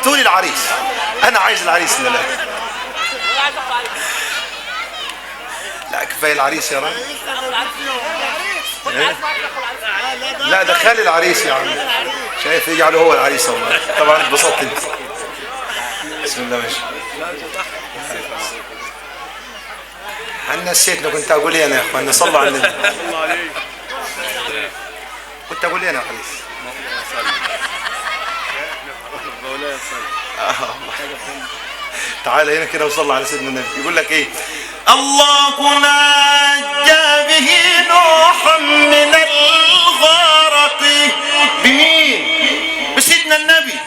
هاتوا لي العريس، انا عايز العريس. لا لا كفايه العريس يا راجل. لا ده خالي العريس يا عم، شايف يجعله هو العريس. والله طبعا اتبسطت انت. بسم الله ماشي. انا نسيتني كنت اقول ايه انا يا اخوان، صلوا على النبي. كنت اقول ايه انا يا عريس؟ تعال هنا كده وصلى على سيدنا النبي. يقول لك ايه؟ الله نجى به نوحا من الغرق. بمين؟ بسيدنا النبي.